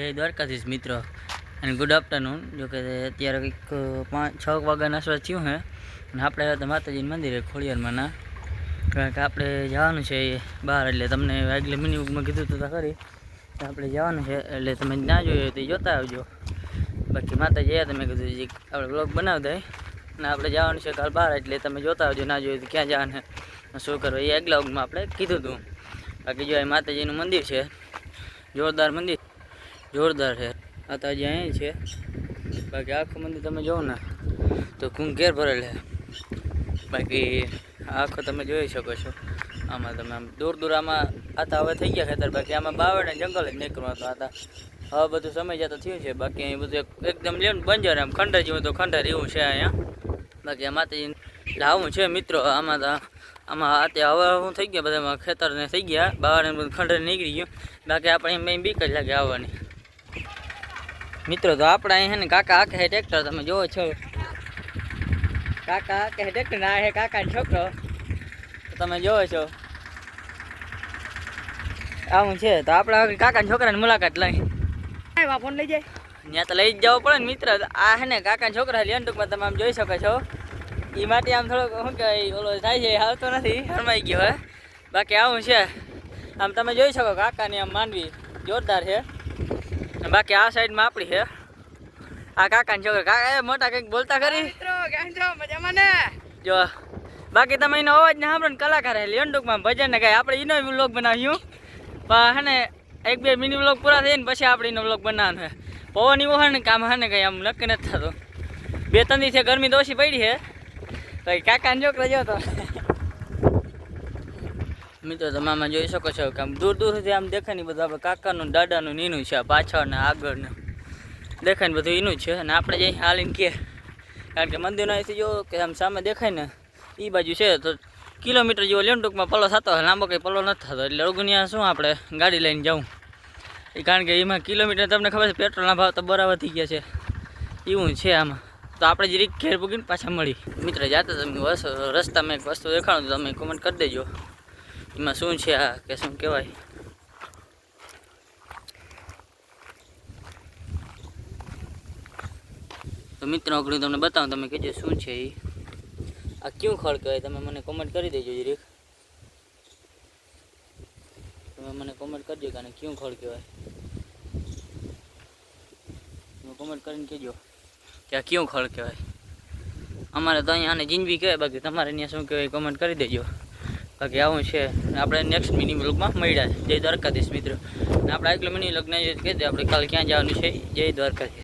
જય દ્વારકાધીશ મિત્રો અને ગુડ આફ્ટરનૂન. જો કે અત્યારે કંઈક 5-6 વાગ્યાના આસપાસ થયું છે અને આપણે આવ્યા હતા માતાજીના મંદિરે ખોડિયારમાંના. કારણ કે આપણે જવાનું છે બહાર, એટલે તમને આગલે મિની બુકમાં કીધું તો ખરી આપણે જવાનું છે, એટલે તમે ના જોયું તો જોતા આવજો. બાકી માતાજી આવ્યા તમે કીધું આપણે બ્લોગ બનાવી દઈએ અને આપણે જવાનું છે કાલ બહાર, એટલે તમે જોતા આવજો. ના જોયું તો ક્યાં જવાનું શું કરવા એ આગલા બુકમાં આપણે કીધું હતું. બાકી જો માતાજીનું મંદિર છે, જોરદાર મંદિર, જોરદાર છે. માતાજી અહીં છે, બાકી આખું મંદિર તમે જોવો ને તો કુંભ ઘેર ભરેલ છે. બાકી આખો તમે જોઈ શકો છો. આમાં તમે આમ દૂર દૂર આમાં આતા હવે થઈ ગયા ખેતર, બાકી આમાં બાવળ જંગલ જ નીકળવા હતા. હવે બધું સમય જતો થયું છે. બાકી અહીં બધું એકદમ લેવું બંજર, આમ ખંડર જેવું તો ખંડર એવું છે અહીંયા. બાકી આ માતાજી એટલે આવું છે મિત્રો. આમાં અત્યારે હવે શું થઈ ગયા બધામાં ખેતર ને થઈ ગયા, બહાર બધું ખંડર નીકળી ગયું. બાકી આપણે એમ બીક જ લાગે આવવાની મિત્રો. તો આપણે અહીં છે ને કાકા આખે છે ટ્રેક્ટર, તમે જોવો છો કાકા આખે છે ટ્રેક્ટર, આ છે કાકાનો છોકરો તમે જોવો છો. આવું છે. તો આપણે કાકાના છોકરાની મુલાકાત લઈ ફોન લઈ જાય ત્યાં તો લઈ જ જવો પડે ને મિત્ર. આ છે ને કાકાના છોકરા લેન ટૂંકમાં તમે આમ જોઈ શકો છો. એ માટે આમ થોડોક શું કહેવાય ઓલો થાય છે, આવતો નથી, હરમાઈ ગયો હે. બાકી આવું છે. આમ તમે જોઈ શકો કાકાની આમ માંડવી જોરદાર છે. બાકી આ સાઈડમાં આપણી છે આ કાકાની છોકરા. કાકા મોટા કંઈક બોલતા ખરી મિત્રો, કેમ છો? મજામાં ને? જો બાકી તમે એનો અવાજ ને સાંભળો ને કલાકાર હે લેન ટૂંકમાં ભજન ને કાંઈ આપણે એનો વ્લોગ બનાવ્યું. પણ હે ને 1-2 મિની વ્લોગ પૂરા થઈને પછી આપણે એનો વ્લોગ બનાવવાનો છે. પવન એવો હોય ને કામ હે ને કંઈ આમ નક્કી નથી થતું. 2-3 દિવસે ગરમી તો ઓછી પડી છે. તો કાકાના છોકરા જો તો મિત્રો તમે આમાં જોઈ શકો છો કે આમ દૂર દૂર સુધી આમ દેખાય ને બધું આપણે કાકાનું દાદાનું નીનું છે, પાછળ ને આગળ ને દેખાય ને બધું એનું જ છે. અને આપણે જઈ હાલીને કે કારણ કે મંદિરનો અહીંથી જો કે આમ સામે દેખાય ને એ બાજુ છે તો કિલોમીટર જેવો લેન ટૂંકમાં પલ્લો થતો હોય, લાંબો કંઈ પલ્લો નથી થતો. એટલે અગુનિયા શું આપણે ગાડી લઈને જવું એ, કારણ કે એમાં કિલોમીટર તમને ખબર છે પેટ્રોલના ભાવ તો બરાબર થઈ ગયા છે, એવું છે આમાં. તો આપણે જરીક ઘેર પૂગીને પાછા મળી મિત્ર. જાતે તમે રસ્તામાં એક વસ્તુ દેખાડો તો તમે કોમેન્ટ કરી દેજો એમાં શું છે આ કે શું કહેવાય. તો મિત્રો આગળ તમને બતાવું, તમે કહેજો શું છે એ. આ ક્યું ખડ કહેવાય તમે મને કોમેન્ટ કરી દેજો જરીક. તમે મને કોમેન્ટ કરજો કે આને ક્યું ખડ કહેવાય. તમે કોમેન્ટ કરીને કહેજો કે આ ક્યું ખડ કહેવાય. અમારે તો અહીંયા આને જીંજવી કહેવાય, બાકી તમારે ત્યાં શું કહેવાય કોમેન્ટ કરી દેજો. બાકી આવું છે. આપણે નેક્સ્ટ મિની વ્લોગમાં મળ્યા છે. જય દ્વારકાધીશ મિત્રો. અને આપણે આગલો મિની વ્લોગ નહીં કહી દે આપણે કાલે ક્યાં જવાનું છે. જય દ્વારકાધીશ.